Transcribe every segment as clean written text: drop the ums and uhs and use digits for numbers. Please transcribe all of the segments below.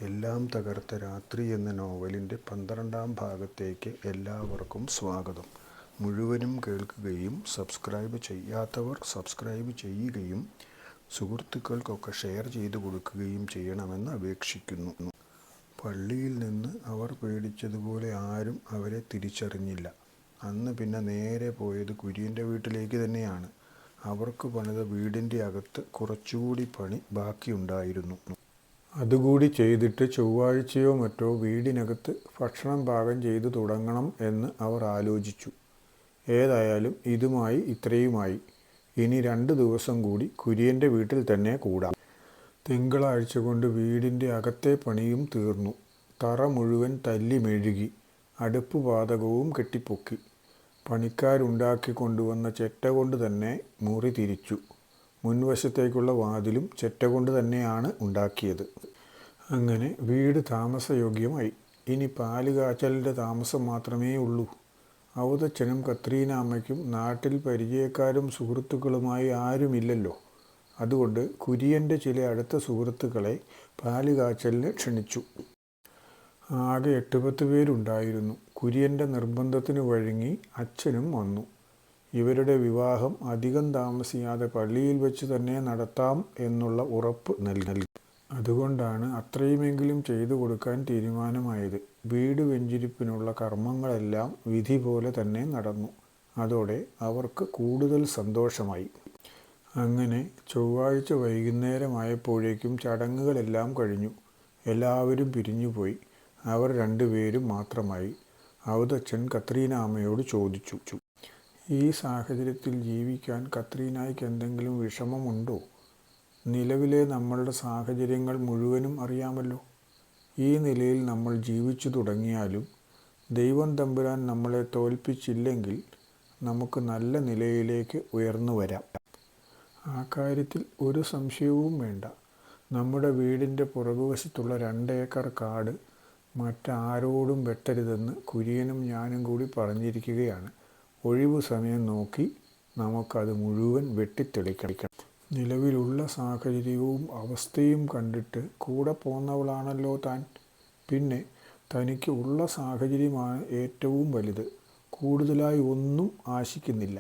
എല്ലാം തകർത്ത രാത്രി എന്ന നോവലിൻ്റെ 12ാം ഭാഗത്തേക്ക് എല്ലാവർക്കും സ്വാഗതം. മുഴുവനും കേൾക്കുകയും സബ്സ്ക്രൈബ് ചെയ്യാത്തവർ സബ്സ്ക്രൈബ് ചെയ്യുകയും സുഹൃത്തുക്കൾക്കൊക്കെ ഷെയർ ചെയ്തു കൊടുക്കുകയും ചെയ്യണമെന്ന് അപേക്ഷിക്കുന്നു. പള്ളിയിൽ നിന്ന് അവർ പേടിച്ചതുപോലെ ആരും അവരെ തിരിച്ചറിഞ്ഞില്ല. അന്ന് പിന്നെ നേരെ പോയത് കുര്യൻ്റെ വീട്ടിലേക്ക് തന്നെയാണ്. അവർക്ക് പണിത വീടിൻ്റെ അകത്ത് കുറച്ചുകൂടി പണി ബാക്കിയുണ്ടായിരുന്നു. അതുകൂടി ചെയ്തിട്ട് ചൊവ്വാഴ്ചയോ മറ്റോ വീടിനകത്ത് ഭക്ഷണം പാകം ചെയ്തു തുടങ്ങണം എന്ന് അവർ ആലോചിച്ചു. ഏതായാലും ഇതുമായി ഇത്രയുമായി. ഇനി 2 ദിവസം കൂടി കുര്യൻ്റെ വീട്ടിൽ തന്നെ കൂടാം. തിങ്കളാഴ്ച കൊണ്ട് വീടിൻ്റെ അകത്തെ പണിയും തീർന്നു. തറ മുഴുവൻ തല്ലി മെഴുകി. അടുപ്പ് പാതകവും കെട്ടിപ്പൊക്കി. പണിക്കാരുണ്ടാക്കി കൊണ്ടുവന്ന ചെറ്റ കൊണ്ട് തന്നെ മുറി തിരിച്ചു. മുൻവശത്തേക്കുള്ള വാതിലും ചെറ്റ കൊണ്ട് തന്നെയാണ് ഉണ്ടാക്കിയത്. അങ്ങനെ വീട് താമസയോഗ്യമായി. ഇനി പാലുകാച്ചലിൻ്റെ താമസം മാത്രമേ ഉള്ളൂ. ഔതച്ചനും കത്രീന അമ്മയ്ക്കും നാട്ടിൽ പരിചയക്കാരും സുഹൃത്തുക്കളുമായി ആരുമില്ലല്ലോ. അതുകൊണ്ട് കുര്യൻ്റെ ചില അടുത്ത സുഹൃത്തുക്കളെ പാലുകാച്ചലിന് ക്ഷണിച്ചു. ആകെ 8-10 പേരുണ്ടായിരുന്നു. കുര്യൻ്റെ നിർബന്ധത്തിന് വഴങ്ങി അച്ഛനും വന്നു. ഇവരുടെ വിവാഹം അധികം താമസിയാതെ പള്ളിയിൽ വെച്ച് തന്നെ നടത്താം എന്നുള്ള ഉറപ്പ് നൽകി. അതുകൊണ്ടാണ് അത്രയുമെങ്കിലും ചെയ്തു കൊടുക്കാൻ തീരുമാനമായത്. വീട് വെഞ്ചരിപ്പിനുള്ള കർമ്മങ്ങളെല്ലാം വിധി പോലെ തന്നെ നടന്നു. അതോടെ അവർക്ക് കൂടുതൽ സന്തോഷമായി. അങ്ങനെ ചൊവ്വാഴ്ച വൈകുന്നേരമായപ്പോഴേക്കും ചടങ്ങുകളെല്ലാം കഴിഞ്ഞു. എല്ലാവരും പിരിഞ്ഞുപോയി. അവർ 2 പേരും മാത്രമായി. ഔതച്ചൻ കത്രീന അമ്മയോട് ചോദിച്ചു, ഈ സാഹചര്യത്തിൽ ജീവിക്കാൻ കത്രീനായ്ക്ക് എന്തെങ്കിലും വിഷമമുണ്ടോ? നിലവിലെ നമ്മളുടെ സാഹചര്യങ്ങൾ മുഴുവനും അറിയാമല്ലോ. ഈ നിലയിൽ നമ്മൾ ജീവിച്ചു തുടങ്ങിയാലും ദൈവം തമ്പുരാൻ നമ്മളെ തോൽപ്പിച്ചില്ലെങ്കിൽ നമുക്ക് നല്ല നിലയിലേക്ക് ഉയർന്നു വരാം. ആ കാര്യത്തിൽ ഒരു സംശയവും വേണ്ട. നമ്മുടെ വീടിൻ്റെ പുറകുവശത്തുള്ള 2 ഏക്കർ കാട് മറ്റാരോടും വെട്ടരുതെന്ന് കുര്യനും ഞാനും കൂടി പറഞ്ഞിരിക്കുകയാണ്. ഒഴിവു സമയം നോക്കി നമുക്കത് മുഴുവൻ വെട്ടിത്തെളിക്കണം. നിലവിലുള്ള സാഹചര്യവും അവസ്ഥയും കണ്ടിട്ട് കൂടെ പോന്നവളാണല്ലോ താൻ. പിന്നെ തനിക്ക് ഉള്ള സാഹചര്യമാണ് ഏറ്റവും വലുത്. കൂടുതലായി ഒന്നും ആശിക്കുന്നില്ല.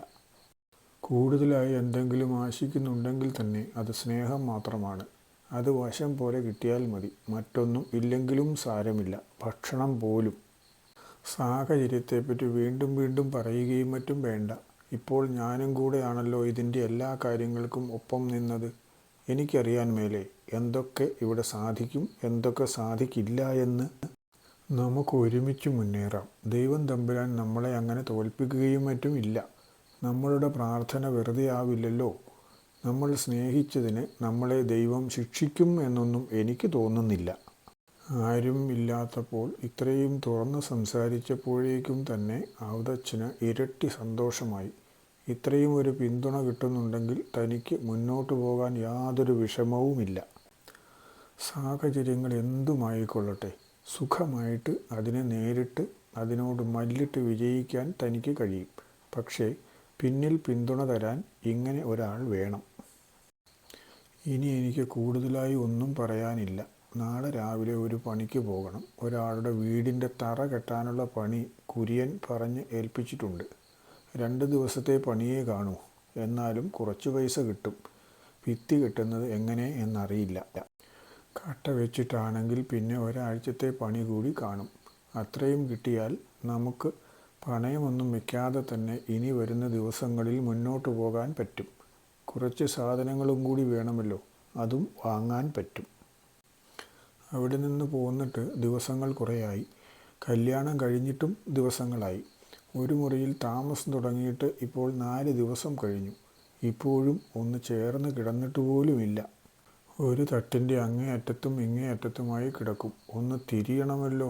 കൂടുതലായി എന്തെങ്കിലും ആശിക്കുന്നുണ്ടെങ്കിൽ തന്നെ അത് സ്നേഹം മാത്രമാണ്. അത് വശം പോലെ കിട്ടിയാൽ മതി. മറ്റൊന്നും ഇല്ലെങ്കിലും സാരമില്ല. ഭക്ഷണം പോലും. സാഹചര്യത്തെപ്പറ്റി വീണ്ടും വീണ്ടും പറയുകയും മറ്റും വേണ്ട. ഇപ്പോൾ ഞാനും കൂടെയാണല്ലോ ഇതിൻ്റെ എല്ലാ കാര്യങ്ങൾക്കും ഒപ്പം നിന്നത്. എനിക്കറിയാൻ മേലെ എന്തൊക്കെ ഇവിടെ സാധിക്കും, എന്തൊക്കെ സാധിക്കില്ല എന്ന്. നമുക്ക് ഒരുമിച്ച് മുന്നേറാം. ദൈവം തമ്പുരാൻ നമ്മളെ അങ്ങനെ തോൽപ്പിക്കുകയും മറ്റും ഇല്ല. നമ്മളുടെ പ്രാർത്ഥന വെറുതെ ആവില്ലല്ലോ. നമ്മൾ സ്നേഹിച്ചതിന് നമ്മളെ ദൈവം ശിക്ഷിക്കും എന്നൊന്നും എനിക്ക് തോന്നുന്നില്ല. ആരും ഇല്ലാത്തപ്പോൾ ഇത്രയും തുറന്ന് സംസാരിച്ചപ്പോഴേക്കും തന്നെ ഔതച്ചന് ഇരട്ടി സന്തോഷമായി. ഇത്രയും ഒരു പിന്തുണ കിട്ടുന്നുണ്ടെങ്കിൽ തനിക്ക് മുന്നോട്ട് പോകാൻ യാതൊരു വിഷമവുമില്ല. സാഹചര്യങ്ങൾ എന്തുമായിക്കൊള്ളട്ടെ, സുഖമായിട്ട് അതിനെ നേരിട്ട് അതിനോട് മല്ലിട്ട് വിജയിക്കാൻ തനിക്ക് കഴിയും. പക്ഷേ പിന്നിൽ പിന്തുണ തരാൻ ഇങ്ങനെ ഒരാൾ വേണം. ഇനി എനിക്ക് കൂടുതലായി ഒന്നും പറയാനില്ല. നാളെ രാവിലെ ഒരു പണിക്ക് പോകണം. ഒരാളുടെ വീടിൻ്റെ തറ കെട്ടാനുള്ള പണി കുര്യൻ പറഞ്ഞ് ഏൽപ്പിച്ചിട്ടുണ്ട്. 2 ദിവസത്തെ പണിയേ കാണൂ. എന്നാലും കുറച്ച് പൈസ കിട്ടും. ഭിത്തി കെട്ടുന്നത് എങ്ങനെ എന്നറിയില്ല. കട്ട വെച്ചിട്ടാണെങ്കിൽ പിന്നെ ഒരാഴ്ചത്തെ പണി കൂടി കാണും. അത്രയും കിട്ടിയാൽ നമുക്ക് പണയമൊന്നും വെക്കാതെ തന്നെ ഇനി വരുന്ന ദിവസങ്ങളിൽ മുന്നോട്ട് പോകാൻ പറ്റും. കുറച്ച് സാധനങ്ങളും കൂടി വേണമല്ലോ. അതും വാങ്ങാൻ പറ്റും. അവിടെ നിന്ന് പോന്നിട്ട് ദിവസങ്ങൾ കുറേയായി. കല്യാണം കഴിഞ്ഞിട്ടും ദിവസങ്ങളായി. ഒരു മുറിയിൽ താമസം തുടങ്ങിയിട്ട് ഇപ്പോൾ 4 ദിവസം കഴിഞ്ഞു. ഇപ്പോഴും ഒന്ന് ചേർന്ന് കിടന്നിട്ട് പോലുമില്ല. ഒരു തട്ടിൻ്റെ അങ്ങേയറ്റത്തും ഇങ്ങേയറ്റത്തുമായി കിടക്കും. ഒന്ന് തിരിയണമല്ലോ.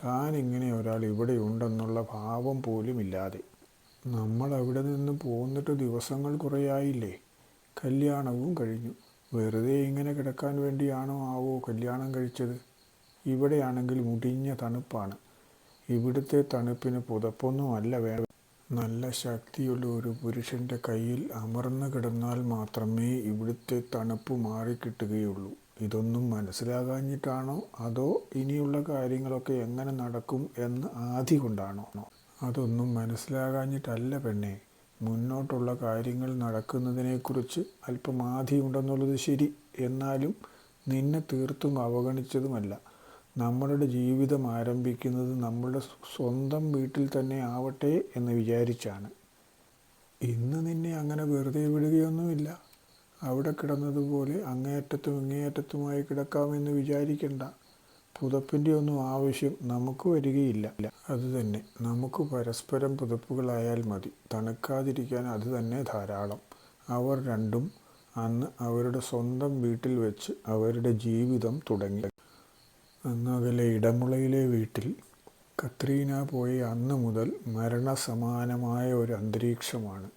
താൻ ഇങ്ങനെ ഒരാൾ ഇവിടെ ഉണ്ടെന്നുള്ള ഭാവം പോലുമില്ലാതെ. നമ്മൾ അവിടെ നിന്ന് പോന്നിട്ട് ദിവസങ്ങൾ കുറേയായില്ലേ. കല്യാണവും കഴിഞ്ഞു. വെറുതെ ഇങ്ങനെ കിടക്കാൻ വേണ്ടിയാണോ ആവോ കല്യാണം കഴിച്ചത്? ഇവിടെയാണെങ്കിൽ മുടിഞ്ഞ തണുപ്പാണ്. ഇവിടുത്തെ തണുപ്പിന് പുതപ്പൊന്നും അല്ല വേണം. നല്ല ശക്തിയുള്ള ഒരു പുരുഷൻ്റെ കയ്യിൽ അമർന്നു കിടന്നാൽ മാത്രമേ ഇവിടുത്തെ തണുപ്പ് മാറിക്കിട്ടുകയുള്ളൂ. ഇതൊന്നും മനസ്സിലാകാഞ്ഞിട്ടാണോ അതോ ഇനിയുള്ള കാര്യങ്ങളൊക്കെ എങ്ങനെ നടക്കും എന്ന് ആധി കൊണ്ടാണോ? അതൊന്നും മനസ്സിലാകാഞ്ഞിട്ടല്ല പെണ്ണേ. മുന്നോട്ടുള്ള കാര്യങ്ങൾ നടക്കുന്നതിനെക്കുറിച്ച് അല്പം ആധിയുണ്ടെന്നുള്ളത് ശരി. എന്നാലും നിന്നെ തീർത്തും അവഗണിച്ചതുമല്ല. നമ്മളുടെ ജീവിതം ആരംഭിക്കുന്നത് നമ്മളുടെ സ്വന്തം വീട്ടിൽ തന്നെ ആവട്ടെ എന്ന് വിചാരിച്ചാണ്. ഇന്ന് നിന്നെ അങ്ങനെ വെറുതെ വിടുകയൊന്നുമില്ല. അവിടെ കിടന്നതുപോലെ അങ്ങേയറ്റത്തും ഇങ്ങേയറ്റത്തുമായി കിടക്കാമെന്ന് വിചാരിക്കണ്ട. പുതപ്പിൻ്റെ ഒന്നും ആവശ്യം നമുക്ക് വരികയില്ല. അതുതന്നെ, നമുക്ക് പരസ്പരം പുതപ്പുകളായാൽ മതി. തണുക്കാതിരിക്കാൻ അതുതന്നെ ധാരാളം. അവർ രണ്ടും അന്ന് അവരുടെ സ്വന്തം വീട്ടിൽ വെച്ച് അവരുടെ ജീവിതം തുടങ്ങി. അങ്ങകലെ ഇടമുളയിലെ വീട്ടിൽ കത്രീന പോയ അന്ന് മുതൽ മരണസമാനമായ ഒരു അന്തരീക്ഷമാണ്.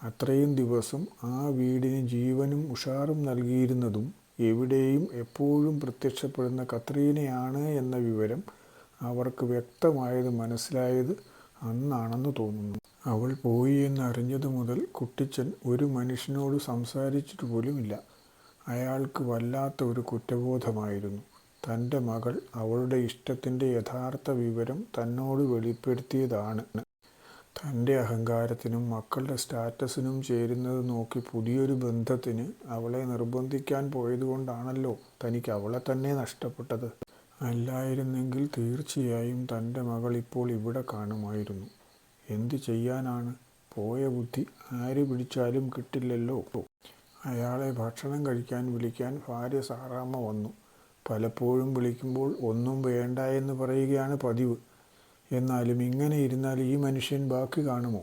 അത്രയും ദിവസം ആ വീടിന് ജീവനും ഉഷാറും നൽകിയിരുന്നതും എവിടെയും എപ്പോഴും പ്രത്യക്ഷപ്പെടുന്ന കത്രീനയാണ് എന്ന വിവരം അവർക്ക് വ്യക്തമായത് മനസ്സിലായത് അന്നാണെന്ന് തോന്നുന്നു. അവൾ പോയി എന്നറിഞ്ഞതു മുതൽ കുട്ടിച്ചൻ ഒരു മനുഷ്യനോട് സംസാരിച്ചിട്ട് പോലുമില്ല. അയാൾക്ക് വല്ലാത്ത ഒരു കുറ്റബോധമായിരുന്നു. തൻ്റെ മകൾ അവളുടെ ഇഷ്ടത്തിൻ്റെ യഥാർത്ഥ വിവരം തന്നോട് വെളിപ്പെടുത്തിയതാണ്. തൻ്റെ അഹങ്കാരത്തിനും മക്കളുടെ സ്റ്റാറ്റസിനും ചേരുന്നത് നോക്കി പുതിയൊരു ബന്ധത്തിന് അവളെ നിർബന്ധിക്കാൻ പോയതുകൊണ്ടാണല്ലോ തനിക്ക് അവളെ തന്നെ നഷ്ടപ്പെട്ടത്. അല്ലായിരുന്നെങ്കിൽ തീർച്ചയായും തൻ്റെ മകൾ ഇപ്പോൾ ഇവിടെ കാണുമായിരുന്നു. എന്തു ചെയ്യാനാണ്? പോയ ബുദ്ധി ആര് പിടിച്ചാലും കിട്ടില്ലല്ലോ. അയാളെ ഭക്ഷണം കഴിക്കാൻ വിളിക്കാൻ ഭാര്യ സാറാമ്മ വന്നു. പലപ്പോഴും വിളിക്കുമ്പോൾ ഒന്നും വേണ്ട എന്ന് പറയുകയാണ് പതിവ്. എന്നാലും ഇങ്ങനെ ഇരുന്നാൽ ഈ മനുഷ്യൻ ബാക്കി കാണുമോ?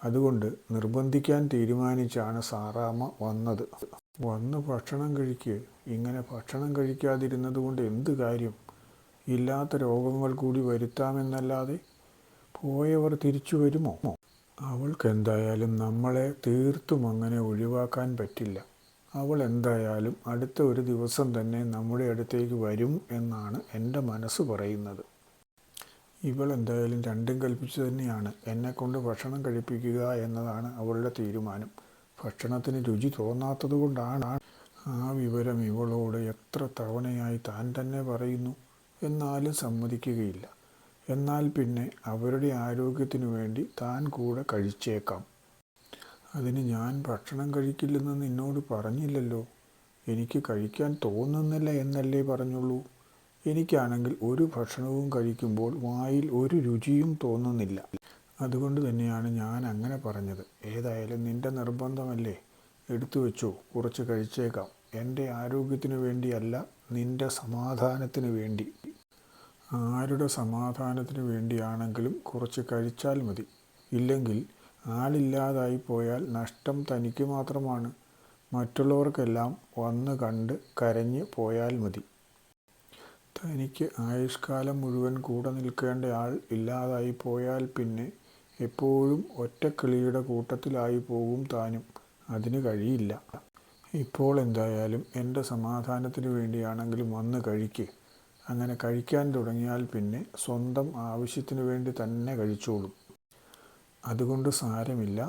അതുകൊണ്ട് നിർബന്ധിക്കാൻ തീരുമാനിച്ചാണ് സാറാമ്മ വന്നത്. വന്ന് ഭക്ഷണം കഴിക്കുക. ഇങ്ങനെ ഭക്ഷണം കഴിക്കാതിരുന്നത് കൊണ്ട് എന്ത് കാര്യം? ഇല്ലാത്ത രോഗങ്ങൾ കൂടി വരുത്താമെന്നല്ലാതെ. പോയവർ തിരിച്ചു വരുമോ? അവൾക്കെന്തായാലും നമ്മളെ തീർത്തും അങ്ങനെ ഒഴിവാക്കാൻ പറ്റില്ല. അവൾ എന്തായാലും അടുത്ത ഒരു ദിവസം തന്നെ നമ്മുടെ അടുത്തേക്ക് വരും എന്നാണ് എൻ്റെ മനസ്സ് പറയുന്നത്. ഇവൾ എന്തായാലും രണ്ടും കൽപ്പിച്ചു തന്നെയാണ് എന്നെക്കൊണ്ട് ഭക്ഷണം കഴിപ്പിക്കുക എന്നതാണ് അവളുടെ തീരുമാനം. ഭക്ഷണത്തിന് രുചി തോന്നാത്തത് കൊണ്ടാണ്. ആ വിവരം ഇവളോട് എത്ര തവണയായി താൻ തന്നെ പറയുന്നു. എന്നാലും സമ്മതിക്കുകയില്ല. എന്നാൽ പിന്നെ അവരുടെ ആരോഗ്യത്തിനു വേണ്ടി താൻ കൂടെ കഴിച്ചേക്കാം. അതിന് ഞാൻ ഭക്ഷണം കഴിക്കില്ലെന്ന് നിന്നോട് പറഞ്ഞില്ലല്ലോ. എനിക്ക് കഴിക്കാൻ തോന്നുന്നില്ല എന്നല്ലേ പറഞ്ഞുള്ളൂ. എനിക്കാണെങ്കിൽ ഒരു ഭക്ഷണവും കഴിക്കുമ്പോൾ വായിൽ ഒരു രുചിയും തോന്നുന്നില്ല. അതുകൊണ്ട് തന്നെയാണ് ഞാൻ അങ്ങനെ പറഞ്ഞത്. ഏതായാലും നിന്റെ നിർബന്ധമല്ലേ, എടുത്തു വെച്ചോ, കുറച്ച് കഴിച്ചേക്കാം. എൻ്റെ ആരോഗ്യത്തിന് വേണ്ടിയല്ല, നിന്റെ സമാധാനത്തിന് വേണ്ടി. ആരുടെ സമാധാനത്തിന് വേണ്ടിയാണെങ്കിലും കുറച്ച് കഴിച്ചാൽ മതി. ഇല്ലെങ്കിൽ ആളില്ലാതായി പോയാൽ നഷ്ടം തനിക്ക് മാത്രമാണ്. മറ്റുള്ളവർക്കെല്ലാം വന്ന് കണ്ട് കരഞ്ഞ് പോയാൽ മതി. തനിക്ക് ആയുഷ്കാലം മുഴുവൻ കൂടെ നിൽക്കേണ്ട ആൾ ഇല്ലാതായി പോയാൽ പിന്നെ എപ്പോഴും ഒറ്റക്കിളിയുടെ കൂട്ടത്തിലായി പോകും താനും. അതിന് കഴിയില്ല. ഇപ്പോൾ എന്തായാലും എൻ്റെ സമാധാനത്തിന് വേണ്ടിയാണെങ്കിലും വന്ന് കഴിക്ക്. അങ്ങനെ കഴിക്കാൻ തുടങ്ങിയാൽ പിന്നെ സ്വന്തം ആവശ്യത്തിന് വേണ്ടി തന്നെ കഴിച്ചോളും. അതുകൊണ്ട് സാരമില്ല.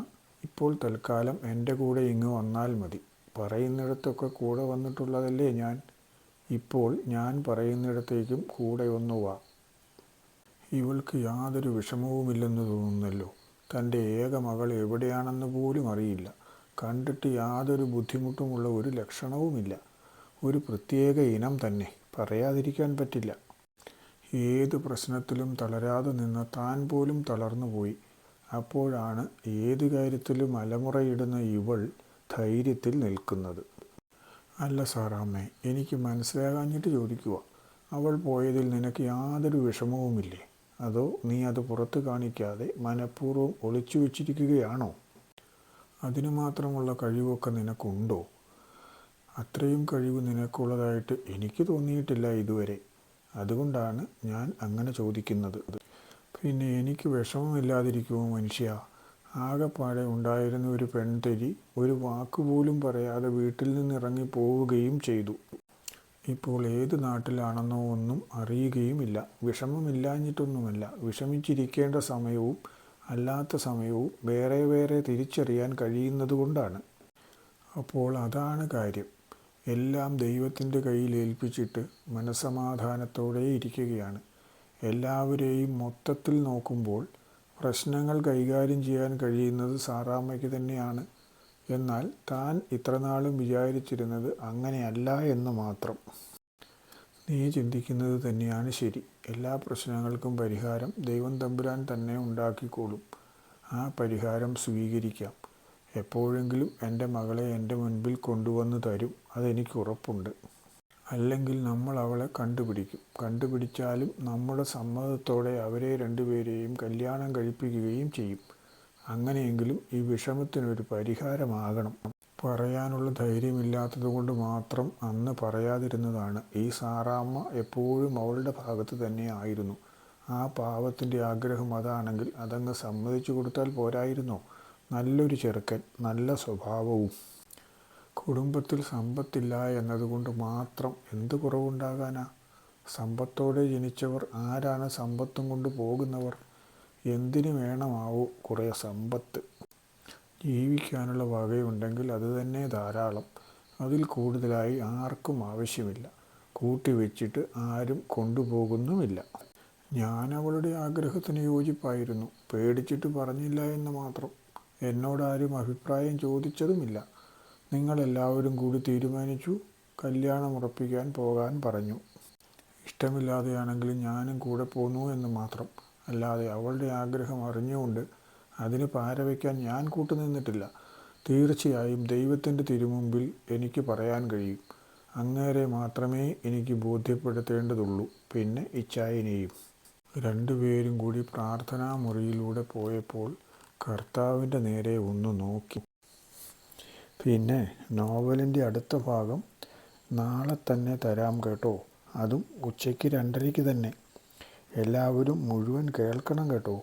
ഇപ്പോൾ തൽക്കാലം എൻ്റെ കൂടെ ഇങ്ങ് വന്നാൽ മതി. പറയുന്നിടത്തൊക്കെ കൂടെ വന്നിട്ടുള്ളതല്ലേ ഞാൻ. ഇപ്പോൾ ഞാൻ പറയുന്നിടത്തേക്കും കൂടെ ഒന്ന് വാ. ഇവൾക്ക് യാതൊരു വിഷമവുമില്ലെന്ന് തോന്നുന്നല്ലോ. തൻ്റെ ഏക മകൾ എവിടെയാണെന്ന് പോലും അറിയില്ല. കണ്ടിട്ട് യാതൊരു ബുദ്ധിമുട്ടുമുള്ള ഒരു ലക്ഷണവുമില്ല. ഒരു പ്രത്യേക ഇനം തന്നെ, പറയാതിരിക്കാൻ പറ്റില്ല. ഏത് പ്രശ്നത്തിലും തളരാതെ നിന്ന് താൻ പോലും തളർന്നു പോയി. അപ്പോഴാണ് ഏത് കാര്യത്തിലും അലമുറയിടുന്ന ഇവൾ ധൈര്യത്തിൽ നിൽക്കുന്നത്. അല്ല സാറാമ്മേ, എനിക്ക് മനസ്സിലാകാഞ്ഞിട്ട് ചോദിക്കുക. അവൾ പോയതിൽ നിനക്ക് യാതൊരു വിഷമവുമില്ലേ? അതോ നീ അത് പുറത്ത് കാണിക്കാതെ മനഃപൂർവ്വം ഒളിച്ചു വച്ചിരിക്കുകയാണോ? അതിനു മാത്രമുള്ള കഴിവൊക്കെ നിനക്കുണ്ടോ? അത്രയും കഴിവ് നിനക്കുള്ളതായിട്ട് എനിക്ക് തോന്നിയിട്ടില്ല ഇതുവരെ. അതുകൊണ്ടാണ് ഞാൻ അങ്ങനെ ചോദിക്കുന്നത്. പിന്നെ എനിക്ക് വിഷമമില്ലാതിരിക്കുമോ മനുഷ്യ? ആകെപ്പാടെ ഉണ്ടായിരുന്ന ഒരു പെൺതെരി ഒരു വാക്കുപോലും പറയാതെ വീട്ടിൽ നിന്നിറങ്ങി പോവുകയും ചെയ്തു. ഇപ്പോൾ ഏത് നാട്ടിലാണെന്നോ ഒന്നും അറിയുകയുമില്ല. വിഷമമില്ലാഞ്ഞിട്ടൊന്നുമല്ല, വിഷമിച്ചിരിക്കേണ്ട സമയവും അല്ലാത്ത സമയവും വേറെ വേറെ തിരിച്ചറിയാൻ കഴിയുന്നത് കൊണ്ടാണ്. അപ്പോൾ അതാണ് കാര്യം. എല്ലാം ദൈവത്തിൻ്റെ കയ്യിൽ ഏൽപ്പിച്ചിട്ട് മനസ്സമാധാനത്തോടെ ഇരിക്കുകയാണ്. എല്ലാവരെയും മൊത്തത്തിൽ നോക്കുമ്പോൾ പ്രശ്നങ്ങൾ കൈകാര്യം ചെയ്യാൻ കഴിയുന്നത് സാറാമ്മയ്ക്ക് തന്നെയാണ്. എന്നാൽ താൻ ഇത്രനാളും വിചാരിച്ചിരുന്നത് അങ്ങനെയല്ല എന്ന് മാത്രം. നീ ചിന്തിക്കുന്നത് തന്നെയാണ് ശരി. എല്ലാ പ്രശ്നങ്ങൾക്കും പരിഹാരം ദൈവം തമ്പുരാൻ തന്നെ ഉണ്ടാക്കിക്കോളും. ആ പരിഹാരം സ്വീകരിക്കാം. എപ്പോഴെങ്കിലും എൻ്റെ മകളെ എൻ്റെ മുൻപിൽ കൊണ്ടുവന്ന് തരും, അതെനിക്ക് ഉറപ്പുണ്ട്. അല്ലെങ്കിൽ നമ്മൾ അവളെ കണ്ടുപിടിക്കും. കണ്ടുപിടിച്ചാലും നമ്മുടെ സമ്മതത്തോടെ അവരെ രണ്ടുപേരെയും കല്യാണം കഴിപ്പിക്കുകയും ചെയ്യും. അങ്ങനെയെങ്കിലും ഈ വിഷമത്തിനൊരു പരിഹാരമാകണം. പറയാനുള്ള ധൈര്യമില്ലാത്തതുകൊണ്ട് മാത്രം അന്ന് പറയാതിരുന്നതാണ്. ഈ സാറാമ്മ എപ്പോഴും അവളുടെ ഭാഗത്ത് തന്നെ ആയിരുന്നു. ആ പാവത്തിൻ്റെ ആഗ്രഹം അതാണെങ്കിൽ അതങ്ങ് സമ്മതിച്ചു കൊടുത്താൽ പോരായിരുന്നോ? നല്ലൊരു ചെറുക്കൻ, നല്ല സ്വഭാവവും. കുടുംബത്തിൽ സമ്പത്തില്ല എന്നതുകൊണ്ട് മാത്രം എന്ത് കുറവുണ്ടാകാനാ? സമ്പത്തോടെ ജനിച്ചവർ ആരാണ് സമ്പത്തും കൊണ്ട് പോകുന്നവർ? എന്തിനു വേണമാവോ കുറേ സമ്പത്ത്? ജീവിക്കാനുള്ള വകയുണ്ടെങ്കിൽ അത് തന്നെ ധാരാളം. അതിൽ കൂടുതലായി ആർക്കും ആവശ്യമില്ല. കൂട്ടിവെച്ചിട്ട് ആരും കൊണ്ടുപോകുന്നുമില്ല. ഞാൻ അവളുടെ ആഗ്രഹത്തിന് യോജിപ്പായിരുന്നു. പേടിച്ചിട്ട് പറഞ്ഞില്ല എന്ന് മാത്രം. എന്നോടാരും അഭിപ്രായം ചോദിച്ചതുമില്ല. നിങ്ങളെല്ലാവരും കൂടി തീരുമാനിച്ചു. കല്യാണം ഉറപ്പിക്കാൻ പോകാൻ പറഞ്ഞു. ഇഷ്ടമില്ലാതെയാണെങ്കിലും ഞാനും കൂടെ പോന്നു എന്ന് മാത്രം. അല്ലാതെ അവളുടെ ആഗ്രഹം അറിഞ്ഞുകൊണ്ട് അതിന് പാരവയ്ക്കാൻ ഞാൻ കൂട്ടുനിന്നിട്ടില്ല. തീർച്ചയായും ദൈവത്തിൻ്റെ തിരുമുമ്പിൽ എനിക്ക് പറയാൻ കഴിയും. അങ്ങേരെ മാത്രമേ എനിക്ക് ബോധ്യപ്പെടുത്തേണ്ടതുള്ളൂ, പിന്നെ ഇച്ചായനെയും. രണ്ടുപേരും കൂടി പ്രാർത്ഥനാ മുറിയിലൂടെ പോയപ്പോൾ കർത്താവിൻ്റെ നേരെ ഒന്ന് നോക്കി. പിന്നെ നോവലിൻ്റെ അടുത്ത ഭാഗം നാളെ തന്നെ തരാം കേട്ടോ. അതും ഉച്ചയ്ക്ക് 2:30 തന്നെ. എല്ലാവരും മുഴുവൻ കേൾക്കണം കേട്ടോ.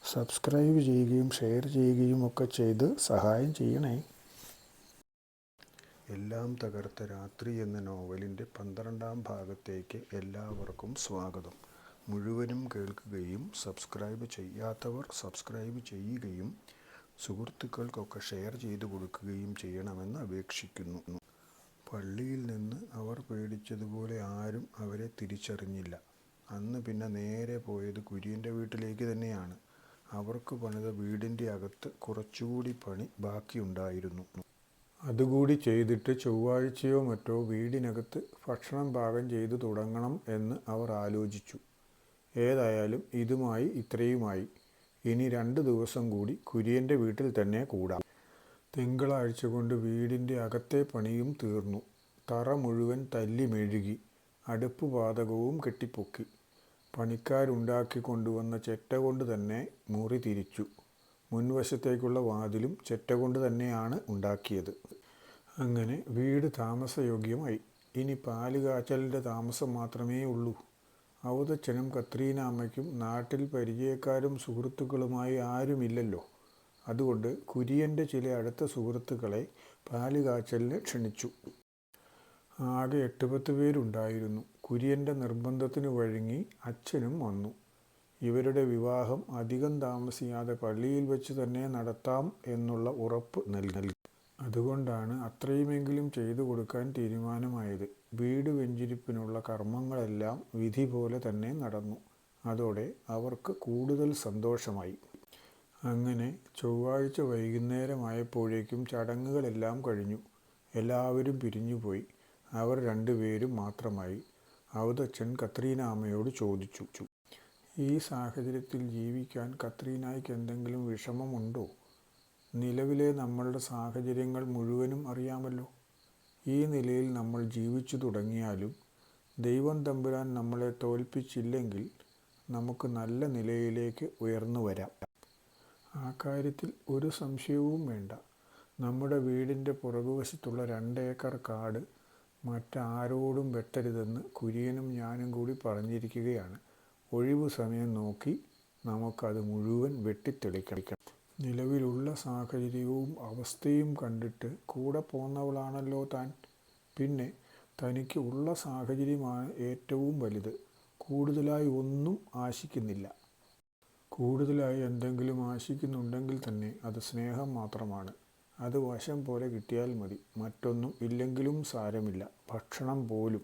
സബ്സ്ക്രൈബ് ചെയ്യുകയും ഷെയർ ചെയ്യുകയും ഒക്കെ ചെയ്ത് സഹായം ചെയ്യണേ. എല്ലാം തകർത്ത രാത്രി എന്ന നോവലിൻ്റെ 12ാം ഭാഗത്തേക്ക് എല്ലാവർക്കും സ്വാഗതം. മുഴുവനും കേൾക്കുകയും സബ്സ്ക്രൈബ് ചെയ്യാത്തവർ സബ്സ്ക്രൈബ് ചെയ്യുകയും സുഹൃത്തുക്കൾക്കൊക്കെ ഷെയർ ചെയ്തു കൊടുക്കുകയും ചെയ്യണമെന്ന് അപേക്ഷിക്കുന്നു. പള്ളിയിൽ നിന്ന് അവർ പേടിച്ചതുപോലെ ആരും അവരെ തിരിച്ചറിഞ്ഞില്ല. അന്ന് പിന്നെ നേരെ പോയത് കുര്യൻ്റെ വീട്ടിലേക്ക് തന്നെയാണ്. അവർക്ക് പണിത വീടിൻ്റെ അകത്ത് കുറച്ചുകൂടി പണി ബാക്കിയുണ്ടായിരുന്നു. അതുകൂടി ചെയ്തിട്ട് ചൊവ്വാഴ്ചയോ മറ്റോ വീടിനകത്ത് ഭക്ഷണം പാകം ചെയ്തു തുടങ്ങണം എന്ന് അവർ ആലോചിച്ചു. ഏതായാലും ഇതുമായി ഇത്രയുമായി. ഇനി 2 ദിവസം കൂടി കുര്യൻ്റെ വീട്ടിൽ തന്നെ കൂടാം. തിങ്കളാഴ്ച കൊണ്ട് വീടിൻ്റെ അകത്തെ പണിയും തീർന്നു. തറ മുഴുവൻ തല്ലി മെഴുകി. അടുപ്പ് പാതകവും കെട്ടിപ്പൊക്കി. പണിക്കാരുണ്ടാക്കി കൊണ്ടുവന്ന ചെറ്റ കൊണ്ട് തന്നെ മുറി തിരിച്ചു. മുൻവശത്തേക്കുള്ള വാതിലും ചെറ്റ കൊണ്ട് തന്നെയാണ് ഉണ്ടാക്കിയത്. അങ്ങനെ വീട് താമസയോഗ്യമായി. ഇനി പാലുകാച്ചലിൻ്റെ താമസം മാത്രമേ ഉള്ളൂ. ഔതച്ചനും കത്രീനാമ്മയ്ക്കും നാട്ടിൽ പരിചയക്കാരും സുഹൃത്തുക്കളുമായി ആരുമില്ലല്ലോ. അതുകൊണ്ട് കുര്യൻ്റെ ചില അടുത്ത സുഹൃത്തുക്കളെ പാലുകാച്ചലിന് ക്ഷണിച്ചു. ആകെ 8-10 പേരുണ്ടായിരുന്നു. കുര്യൻ്റെ നിർബന്ധത്തിന് വഴങ്ങി അച്ഛനും വന്നു. ഇവരുടെ വിവാഹം അധികം താമസിയാതെ പള്ളിയിൽ വെച്ച് തന്നെ നടത്താം എന്നുള്ള ഉറപ്പ് നൽകി. അതുകൊണ്ടാണ് അത്രയുമെങ്കിലും ചെയ്തു കൊടുക്കാൻ തീരുമാനമായത്. വീട് വെഞ്ചിരിപ്പിനുള്ള കർമ്മങ്ങളെല്ലാം വിധി പോലെ തന്നെ നടന്നു. അതോടെ അവർക്ക് കൂടുതൽ സന്തോഷമായി. അങ്ങനെ ചൊവ്വാഴ്ച വൈകുന്നേരമായപ്പോഴേക്കും ചടങ്ങുകളെല്ലാം കഴിഞ്ഞു. എല്ലാവരും പിരിഞ്ഞുപോയി. അവർ 2 പേരും മാത്രമായി. ഔതച്ചൻ കത്രീനാമ്മയോട് ചോദിച്ചു, ഈ സാഹചര്യത്തിൽ ജീവിക്കാൻ കത്രീനായ്ക്ക് എന്തെങ്കിലും വിഷമമുണ്ടോ? നിലവിലെ നമ്മളുടെ സാഹചര്യങ്ങൾ മുഴുവനും അറിയാമല്ലോ. ഈ നിലയിൽ നമ്മൾ ജീവിച്ചു തുടങ്ങിയാലും ദൈവം തമ്പുരാൻ നമ്മളെ തോൽപ്പിച്ചില്ലെങ്കിൽ നമുക്ക് നല്ല നിലയിലേക്ക് ഉയർന്നു വരാം. ആ കാര്യത്തിൽ ഒരു സംശയവും വേണ്ട. നമ്മുടെ വീടിൻ്റെ പുറകുവശത്തുള്ള 2 ഏക്കർ കാട് മറ്റാരോടും വെട്ടരുതെന്ന് കുര്യനും ഞാനും കൂടി പറഞ്ഞിരിക്കുകയാണ്. ഒഴിവു സമയം നോക്കി നമുക്കത് മുഴുവൻ വെട്ടിത്തെളിക്കണം. നിലവിലുള്ള സാഹചര്യവും അവസ്ഥയും കണ്ടിട്ട് കൂടെ പോന്നവളാണല്ലോ താൻ. പിന്നെ തനിക്ക് ഉള്ള സാഹചര്യമാണ് ഏറ്റവും വലുത്. കൂടുതലായി ഒന്നും ആശിക്കുന്നില്ല. കൂടുതലായി എന്തെങ്കിലും ആശിക്കുന്നുണ്ടെങ്കിൽ തന്നെ അത് സ്നേഹം മാത്രമാണ്. അത് വശം പോലെ കിട്ടിയാൽ മതി. മറ്റൊന്നും ഇല്ലെങ്കിലും സാരമില്ല, ഭക്ഷണം പോലും.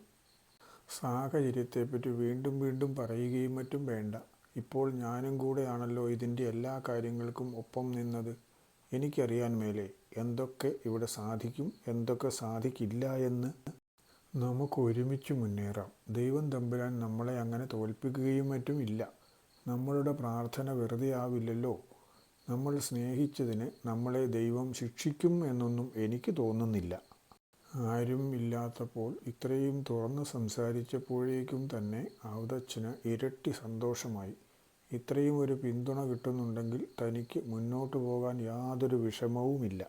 സാഹചര്യത്തെപ്പറ്റി വീണ്ടും വീണ്ടും പറയുകയും മറ്റും വേണ്ട. ഇപ്പോൾ ഞാനും കൂടെയാണല്ലോ ഇതിൻ്റെ എല്ലാ കാര്യങ്ങൾക്കും ഒപ്പം നിന്നത്. എനിക്കറിയാൻ മേലേ എന്തൊക്കെ ഇവിടെ സാധിക്കും, എന്തൊക്കെ സാധിക്കില്ല എന്ന്. നമുക്ക് ഒരുമിച്ച് മുന്നേറാം. ദൈവം തമ്പുരാൻ നമ്മളെ അങ്ങനെ തോൽപ്പിക്കുകയും മറ്റും ഇല്ല. നമ്മളുടെ പ്രാർത്ഥന വെറുതെ ആവില്ലല്ലോ. നമ്മൾ സ്നേഹിച്ചതിന് നമ്മളെ ദൈവം ശിക്ഷിക്കും എന്നൊന്നും എനിക്ക് തോന്നുന്നില്ല. ആരും ഇല്ലാത്തപ്പോൾ ഇത്രയും തുറന്ന് സംസാരിച്ചപ്പോഴേക്കും തന്നെ അവതച്ചന് ഇരട്ടി സന്തോഷമായി. ഇത്രയും ഒരു പിന്തുണ കിട്ടുന്നുണ്ടെങ്കിൽ തനിക്ക് മുന്നോട്ട് പോകാൻ യാതൊരു വിഷമവുമില്ല.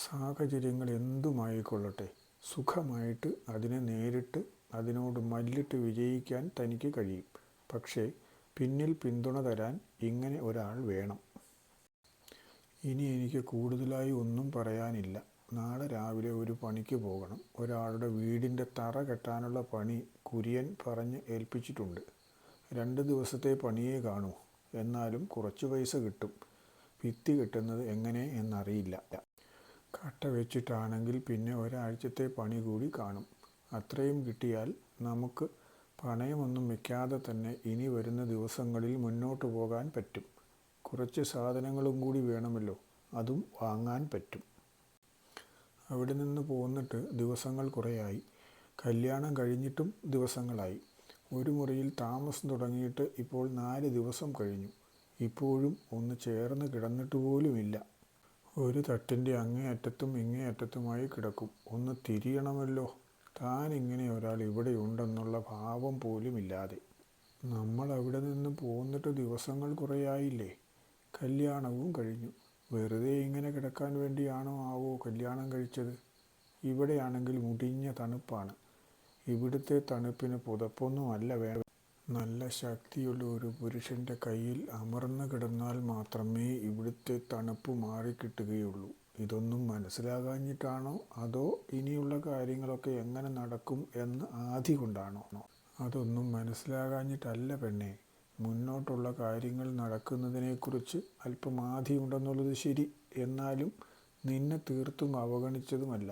സാഹചര്യങ്ങൾ എന്തുമായിക്കൊള്ളട്ടെ, സുഖമായിട്ട് അതിനെ നേരിട്ട് അതിനോട് മല്ലിട്ട് വിജയിക്കാൻ തനിക്ക് കഴിയും. പക്ഷേ പിന്നിൽ പിന്തുണ തരാൻ ഇങ്ങനെ ഒരാൾ വേണം. ഇനി എനിക്ക് കൂടുതലായി ഒന്നും പറയാനില്ല. നാളെ രാവിലെ ഒരു പണിക്ക് പോകണം. ഒരാളുടെ വീടിൻ്റെ തറ കെട്ടാനുള്ള പണി കുര്യൻ പറഞ്ഞ് ഏൽപ്പിച്ചിട്ടുണ്ട്. 2 ദിവസത്തെ പണിയേ കാണൂ. എന്നാലും കുറച്ച് പൈസ കിട്ടും. ഭിത്തി കെട്ടുന്നത് എങ്ങനെ എന്നറിയില്ല. കട്ട വെച്ചിട്ടാണെങ്കിൽ പിന്നെ ഒരാഴ്ചത്തെ പണി കൂടി കാണും. അത്രയും കിട്ടിയാൽ നമുക്ക് പണയമൊന്നും വെക്കാതെ തന്നെ ഇനി വരുന്ന ദിവസങ്ങളിൽ മുന്നോട്ട് പോകാൻ പറ്റും. കുറച്ച് സാധനങ്ങളും കൂടി വേണമല്ലോ, അതും വാങ്ങാൻ പറ്റും. അവിടെ നിന്ന് പോന്നിട്ട് ദിവസങ്ങൾ കുറേയായി. കല്യാണം കഴിഞ്ഞിട്ടും ദിവസങ്ങളായി. ഒരു മുറിയിൽ താമസം തുടങ്ങിയിട്ട് ഇപ്പോൾ 4 ദിവസം കഴിഞ്ഞു. ഇപ്പോഴും ഒന്ന് ചേർന്ന് കിടന്നിട്ട് പോലുമില്ല. ഒരു തട്ടിൻ്റെ അങ്ങേയറ്റത്തും ഇങ്ങേയറ്റത്തുമായി കിടക്കും. ഒന്ന് തിരിയണമല്ലോ. താൻ ഇങ്ങനെ ഒരാൾ ഇവിടെയുണ്ടെന്നുള്ള ഭാവം പോലുമില്ലാതെ. നമ്മൾ അവിടെ നിന്ന് പോന്നിട്ട് ദിവസങ്ങൾ കുറേയായില്ലേ. കല്യാണവും കഴിഞ്ഞു. വെറുതെ ഇങ്ങനെ കിടക്കാൻ വേണ്ടിയാണോ ആവോ കല്യാണം കഴിച്ചത്? ഇവിടെയാണെങ്കിൽ മുടിഞ്ഞ തണുപ്പാണ്. ഇവിടുത്തെ തണുപ്പിന് പുതപ്പൊന്നും അല്ല വേണം. നല്ല ശക്തിയുള്ള ഒരു പുരുഷൻ്റെ കയ്യിൽ അമർന്നു കിടന്നാൽ മാത്രമേ ഇവിടുത്തെ തണുപ്പ് മാറിക്കിട്ടുകയുള്ളൂ. ഇതൊന്നും മനസ്സിലാകാഞ്ഞിട്ടാണോ അതോ ഇനിയുള്ള കാര്യങ്ങളൊക്കെ എങ്ങനെ നടക്കും എന്ന് ആധി കൊണ്ടാണോ? അതൊന്നും മനസ്സിലാകാഞ്ഞിട്ടല്ല പെണ്ണേ. മുന്നോട്ടുള്ള കാര്യങ്ങൾ നടക്കുന്നതിനെക്കുറിച്ച് അല്പം ആധിയുണ്ടെന്നുള്ളത് ശരി. എന്നാലും നിന്നെ തീർത്തും അവഗണിച്ചതുമല്ല.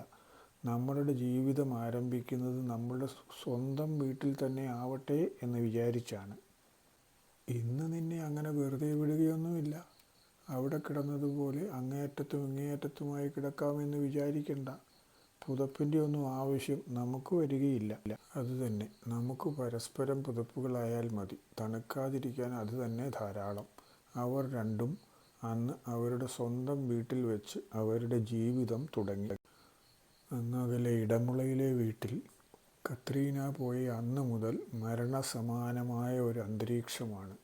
നമ്മളുടെ ജീവിതം ആരംഭിക്കുന്നത് നമ്മളുടെ സ്വന്തം വീട്ടിൽ തന്നെ ആവട്ടെ എന്ന് വിചാരിച്ചാണ്. ഇന്ന് നിന്നെ അങ്ങനെ വെറുതെ വിടുകയൊന്നുമില്ല. അവിടെ കിടന്നതുപോലെ അങ്ങേയറ്റത്തും ഇങ്ങേയറ്റത്തുമായി കിടക്കാമെന്ന് വിചാരിക്കണ്ട. പുതപ്പിൻ്റെ ഒന്നും ആവശ്യം നമുക്ക് വരികയില്ല. അതുതന്നെ, നമുക്ക് പരസ്പരം പുതപ്പുകളായാൽ മതി. തണുക്കാതിരിക്കാൻ അത് തന്നെ ധാരാളം. അവർ രണ്ടും അന്ന് അവരുടെ സ്വന്തം വീട്ടിൽ വെച്ച് അവരുടെ ജീവിതം തുടങ്ങി. അങ്ങകലെ ഇടമുളയിലെ വീട്ടിൽ കത്രീന പോയ അന്ന് മുതൽ മരണസമാനമായ ഒരു അന്തരീക്ഷമാണ്.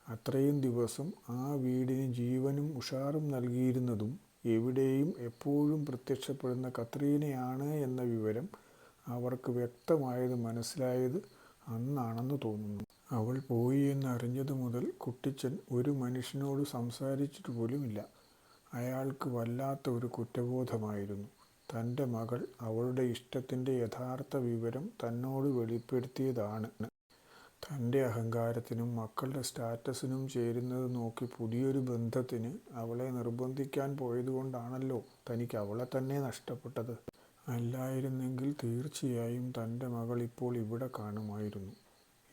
അത്രയും ദിവസം ആ വീടിന് ജീവനും ഉഷാറും നൽകിയിരുന്നതും എവിടെയും എപ്പോഴും പ്രത്യക്ഷപ്പെടുന്ന കത്രീനയാണ് എന്ന വിവരം അവർക്ക് വ്യക്തമായത് മനസ്സിലായത് അന്നാണെന്ന് തോന്നുന്നു. അവൾ പോയി എന്നറിഞ്ഞതു മുതൽ കുട്ടിച്ചൻ ഒരു മനുഷ്യനോട് സംസാരിച്ചിട്ട് പോലുമില്ല. അയാൾക്ക് വല്ലാത്ത ഒരു കുറ്റബോധമായിരുന്നു. തൻ്റെ മകൾ അവളുടെ ഇഷ്ടത്തിൻ്റെ യഥാർത്ഥ വിവരം തന്നോട് വെളിപ്പെടുത്തിയതാണ്. തൻ്റെ അഹങ്കാരത്തിനും മക്കളുടെ സ്റ്റാറ്റസിനും ചേരുന്നത് നോക്കി പുതിയൊരു ബന്ധത്തിന് അവളെ നിർബന്ധിക്കാൻ പോയതുകൊണ്ടാണല്ലോ തനിക്ക് അവളെ തന്നെ നഷ്ടപ്പെട്ടത്. അല്ലായിരുന്നെങ്കിൽ തീർച്ചയായും തൻ്റെ മകൾ ഇപ്പോൾ ഇവിടെ കാണുമായിരുന്നു.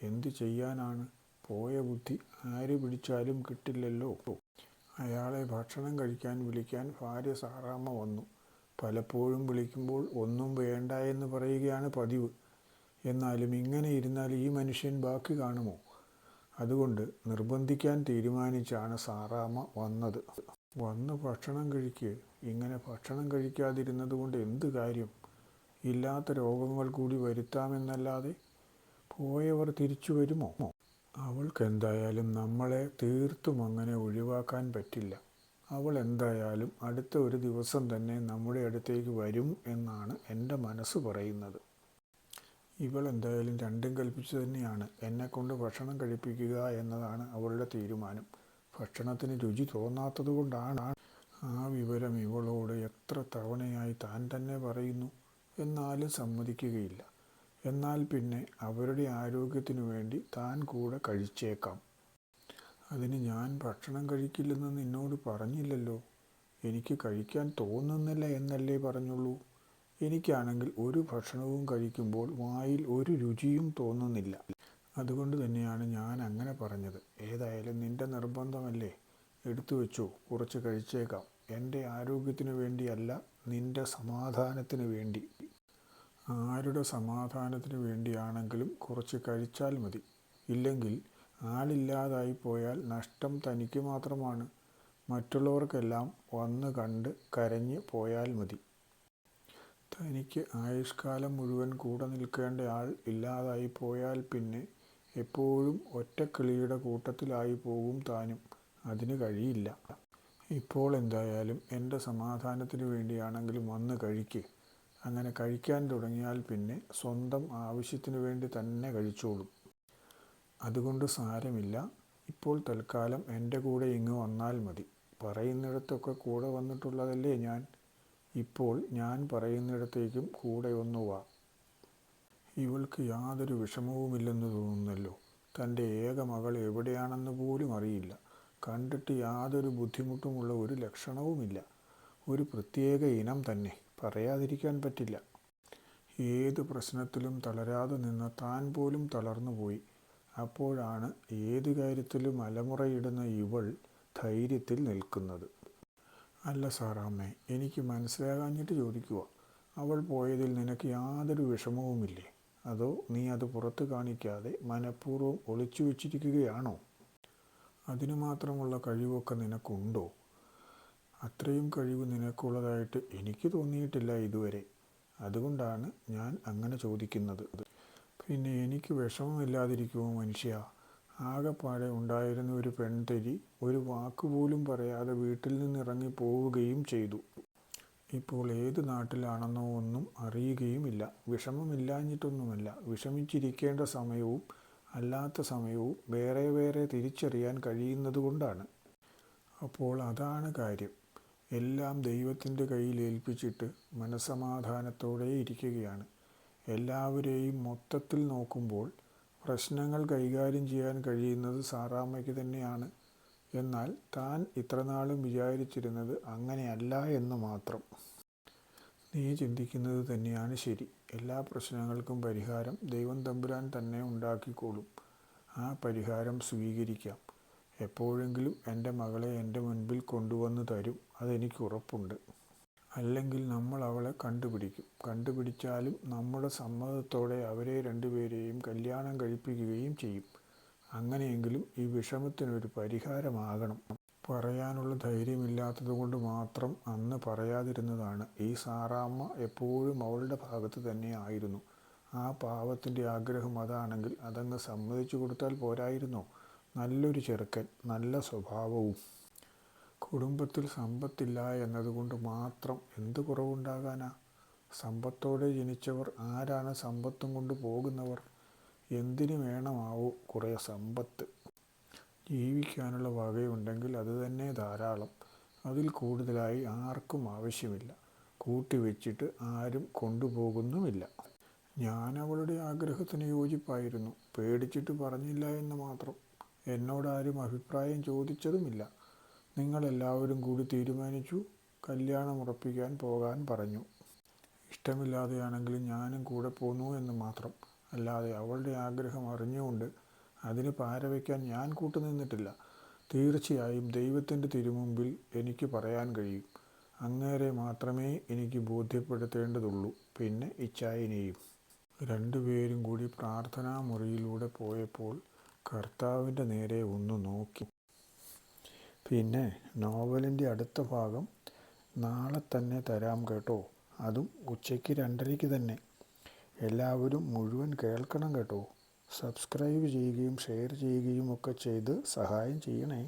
എന്ത് ചെയ്യാനാണ്? പോയ ബുദ്ധി ആര് പിടിച്ചാലും കിട്ടില്ലല്ലോ. അയാളെ ഭക്ഷണം കഴിക്കാൻ വിളിക്കാൻ ഭാര്യ സാറാമ്മ വന്നു. പലപ്പോഴും വിളിക്കുമ്പോൾ ഒന്നും വേണ്ട എന്ന് പറയുകയാണ് പതിവ്. എന്നാലും ഇങ്ങനെ ഇരുന്നാൽ ഈ മനുഷ്യൻ ബാക്കി കാണുമോ? അതുകൊണ്ട് നിർബന്ധിക്കാൻ തീരുമാനിച്ചാണ് സാറാമ്മ വന്നത്. വന്ന് ഭക്ഷണം കഴിക്ക്. ഇങ്ങനെ ഭക്ഷണം കഴിക്കാതിരുന്നത് കൊണ്ട് എന്ത് കാര്യം? ഇല്ലാത്ത രോഗങ്ങൾ കൂടി വരുത്താമെന്നല്ലാതെ. പോയവർ തിരിച്ചു വരുമോ? അവൾക്കെന്തായാലും നമ്മളെ തീർത്തും അങ്ങനെ ഒഴിവാക്കാൻ പറ്റില്ല. അവൾ എന്തായാലും അടുത്ത ഒരു ദിവസം തന്നെ നമ്മുടെ അടുത്തേക്ക് വരും എന്നാണ് എൻ്റെ മനസ്സ് പറയുന്നത്. ഇവൾ എന്തായാലും രണ്ടും കൽപ്പിച്ചു തന്നെയാണ്. എന്നെക്കൊണ്ട് ഭക്ഷണം കഴിപ്പിക്കുക എന്നതാണ് അവളുടെ തീരുമാനം. ഭക്ഷണത്തിന് രുചി തോന്നാത്തത് കൊണ്ടാണ്. ആ വിവരം ഇവളോട് എത്ര തവണയായി താൻ തന്നെ പറയുന്നു. എന്നാലും സമ്മതിക്കുകയില്ല. എന്നാൽ പിന്നെ അവരുടെ ആരോഗ്യത്തിനു വേണ്ടി താൻ കൂടെ കഴിച്ചേക്കാം. അതിന് ഞാൻ ഭക്ഷണം കഴിക്കില്ലെന്ന് നിന്നോട് പറഞ്ഞില്ലല്ലോ. എനിക്ക് കഴിക്കാൻ തോന്നുന്നില്ല എന്നല്ലേ പറഞ്ഞുള്ളൂ. എനിക്കാണെങ്കിൽ ഒരു ഭക്ഷണവും കഴിക്കുമ്പോൾ വായിൽ ഒരു രുചിയും തോന്നുന്നില്ല. അതുകൊണ്ട് തന്നെയാണ് ഞാൻ അങ്ങനെ പറഞ്ഞത്. ഏതായാലും നിന്റെ നിർബന്ധമല്ലേ, എടുത്തു വെച്ചോ, കുറച്ച് കഴിച്ചേക്കാം. എൻ്റെ ആരോഗ്യത്തിനു വേണ്ടിയല്ല, നിന്റെ സമാധാനത്തിന് വേണ്ടി. ആരുടെ സമാധാനത്തിന് വേണ്ടിയാണെങ്കിലും കുറച്ച് കഴിച്ചാൽ മതി. ഇല്ലെങ്കിൽ ആളില്ലാതായി പോയാൽ നഷ്ടം തനിക്ക് മാത്രമാണ്. മറ്റുള്ളവർക്കെല്ലാം വന്ന് കണ്ട് കരഞ്ഞ് പോയാൽ മതി. തനിക്ക് ആയുഷ്കാലം മുഴുവൻ കൂടെ നിൽക്കേണ്ട ആൾ ഇല്ലാതായി പോയാൽ പിന്നെ എപ്പോഴും ഒറ്റക്കിളിയുടെ കൂട്ടത്തിലായി പോകും താനും. അതിന് കഴിയില്ല. ഇപ്പോൾ എന്തായാലും എൻ്റെ സമാധാനത്തിന് വേണ്ടിയാണെങ്കിലും വന്ന് കഴിക്ക്. അങ്ങനെ കഴിക്കാൻ തുടങ്ങിയാൽ പിന്നെ സ്വന്തം ആവശ്യത്തിന് വേണ്ടി തന്നെ കഴിച്ചോളും. അതുകൊണ്ട് സാരമില്ല. ഇപ്പോൾ തൽക്കാലം എൻ്റെ കൂടെ ഇങ്ങ് വന്നാൽ മതി. പറയുന്നിടത്തൊക്കെ കൂടെ വന്നിട്ടുള്ളതല്ലേ ഞാൻ. ഇപ്പോൾ ഞാൻ പറയുന്നിടത്തേക്കും കൂടെ ഒന്ന് വാ. ഇവൾക്ക് യാതൊരു വിഷമവുമില്ലെന്ന് തോന്നുന്നല്ലോ. തൻ്റെ ഏക മകൾ എവിടെയാണെന്ന് പോലും അറിയില്ല. കണ്ടിട്ട് യാതൊരു ബുദ്ധിമുട്ടുമുള്ള ഒരു ലക്ഷണവുമില്ല. ഒരു പ്രത്യേക ഇനം തന്നെ, പറയാതിരിക്കാൻ പറ്റില്ല. ഏത് പ്രശ്നത്തിലും തളരാതെ നിന്ന താൻ പോലും തളർന്നുപോയി. അപ്പോഴാണ് ഏത് കാര്യത്തിലും അലമുറയിടുന്ന ഇവൾ ധൈര്യത്തിൽ നിൽക്കുന്നത്. അല്ല സാറാമ്മേ, എനിക്ക് മനസ്സിലാകാഞ്ഞിട്ട് ചോദിക്കുക. അവൾ പോയതിൽ നിനക്ക് യാതൊരു വിഷമവുമില്ലേ? അതോ നീ അത് പുറത്ത് കാണിക്കാതെ മനഃപൂർവ്വം ഒളിച്ചു വെച്ചിരിക്കുകയാണോ? അതിനു മാത്രമുള്ള കഴിവൊക്കെ നിനക്കുണ്ടോ? അത്രയും കഴിവ് നിനക്കുള്ളതായിട്ട് എനിക്ക് തോന്നിയിട്ടില്ല ഇതുവരെ. അതുകൊണ്ടാണ് ഞാൻ അങ്ങനെ ചോദിക്കുന്നത്. പിന്നെ എനിക്ക് വിഷമമില്ലാതിരിക്കുമോ മനുഷ്യ? ആകെപ്പാടെ ഉണ്ടായിരുന്ന ഒരു പെൺതരി ഒരു വാക്കുപോലും പറയാതെ വീട്ടിൽ നിന്നിറങ്ങി പോവുകയും ചെയ്തു. ഇപ്പോൾ ഏത് നാട്ടിലാണെന്നോ ഒന്നും അറിയുകയുമില്ല. വിഷമമില്ലാഞ്ഞിട്ടൊന്നുമല്ല, വിഷമിച്ചിരിക്കേണ്ട സമയവും അല്ലാത്ത സമയവും വേറെ വേറെ തിരിച്ചറിയാൻ കഴിയുന്നതുകൊണ്ടാണ്. അപ്പോൾ അതാണ് കാര്യം. എല്ലാം ദൈവത്തിൻ്റെ കയ്യിൽ ഏൽപ്പിച്ചിട്ട് മനസ്സമാധാനത്തോടെ ഇരിക്കുകയാണ്. എല്ലാവരെയും മൊത്തത്തിൽ നോക്കുമ്പോൾ പ്രശ്നങ്ങൾ കൈകാര്യം ചെയ്യാൻ കഴിയുന്നത് സാറാമ്മയ്ക്ക് തന്നെയാണ്. എന്നാൽ താൻ ഇത്രനാളും വിചാരിച്ചിരുന്നത് അങ്ങനെയല്ല എന്ന് മാത്രം. നീ ചിന്തിക്കുന്നത് തന്നെയാണ് ശരി. എല്ലാ പ്രശ്നങ്ങൾക്കും പരിഹാരം ദൈവം തമ്പുരാൻ തന്നെ ഉണ്ടാക്കിക്കോളും. ആ പരിഹാരം സ്വീകരിക്കാം. എപ്പോഴെങ്കിലും എൻ്റെ മകളെ എൻ്റെ മുൻപിൽ കൊണ്ടുവന്ന് തരും, അതെനിക്ക് ഉറപ്പുണ്ട്. അല്ലെങ്കിൽ നമ്മൾ അവളെ കണ്ടുപിടിക്കും. കണ്ടുപിടിച്ചാലും നമ്മുടെ സമ്മതത്തോടെ അവരെ രണ്ടുപേരെയും കല്യാണം കഴിപ്പിക്കുകയും ചെയ്യും. അങ്ങനെയെങ്കിലും ഈ വിഷമത്തിനൊരു പരിഹാരമാകണം. പറയാനുള്ള ധൈര്യമില്ലാത്തതുകൊണ്ട് മാത്രം അന്ന് പറയാതിരുന്നതാണ്. ഈ സാറാമ്മ എപ്പോഴും അവളുടെ ഭാഗത്ത് തന്നെ ആയിരുന്നു. ആ പാവത്തിൻ്റെ ആഗ്രഹം അതാണെങ്കിൽ അതങ്ങ് സമ്മതിച്ചു കൊടുത്താൽ പോരായിരുന്നോ? നല്ലൊരു ചെറുക്കൻ, നല്ല സ്വഭാവവും. കുടുംബത്തിൽ സമ്പത്തില്ല എന്നതുകൊണ്ട് മാത്രം എന്ത് കുറവുണ്ടാകാനാ? സമ്പത്തോടെ ജനിച്ചവർ ആരാണ് സമ്പത്തും കൊണ്ട് പോകുന്നവർ? എന്തിനു വേണമാവോ കുറേ സമ്പത്ത്? ജീവിക്കാനുള്ള വകയുണ്ടെങ്കിൽ അത് തന്നെ ധാരാളം. അതിൽ കൂടുതലായി ആർക്കും ആവശ്യമില്ല. കൂട്ടിവെച്ചിട്ട് ആരും കൊണ്ടുപോകുന്നുമില്ല. ഞാൻ അവളുടെ ആഗ്രഹത്തിന് യോജിപ്പായിരുന്നു. പേടിച്ചിട്ട് പറഞ്ഞില്ല എന്ന് മാത്രം. എന്നോടാരും അഭിപ്രായം ചോദിച്ചതുമില്ല. നിങ്ങളെല്ലാവരും കൂടി തീരുമാനിച്ചു. കല്യാണം ഉറപ്പിക്കാൻ പോകാൻ പറഞ്ഞു. ഇഷ്ടമില്ലാതെയാണെങ്കിലും ഞാനും കൂടെ പോന്നു എന്ന് മാത്രം. അല്ലാതെ അവളുടെ ആഗ്രഹം അറിഞ്ഞുകൊണ്ട് അതിന് പാരവയ്ക്കാൻ ഞാൻ കൂട്ടുനിന്നിട്ടില്ല. തീർച്ചയായും ദൈവത്തിൻ്റെ തിരുമുമ്പിൽ എനിക്ക് പറയാൻ കഴിയും. അങ്ങേരെ മാത്രമേ എനിക്ക് ബോധ്യപ്പെടുത്തേണ്ടതുള്ളൂ, പിന്നെ ഇച്ചായനെയും. രണ്ടുപേരും കൂടി പ്രാർത്ഥനാ മുറിയിലൂടെ പോയപ്പോൾ കർത്താവിൻ്റെ നേരെ ഒന്ന് നോക്കി. പിന്നെ നോവലിൻ്റെ അടുത്ത ഭാഗം നാളെ തന്നെ തരാം കേട്ടോ. അതും ഉച്ചയ്ക്ക് 2:30 തന്നെ. എല്ലാവരും മുഴുവൻ കേൾക്കണം കേട്ടോ. സബ്സ്ക്രൈബ് ചെയ്യുകയും ഷെയർ ചെയ്യുകയും ഒക്കെ ചെയ്ത് സഹായം ചെയ്യണേ.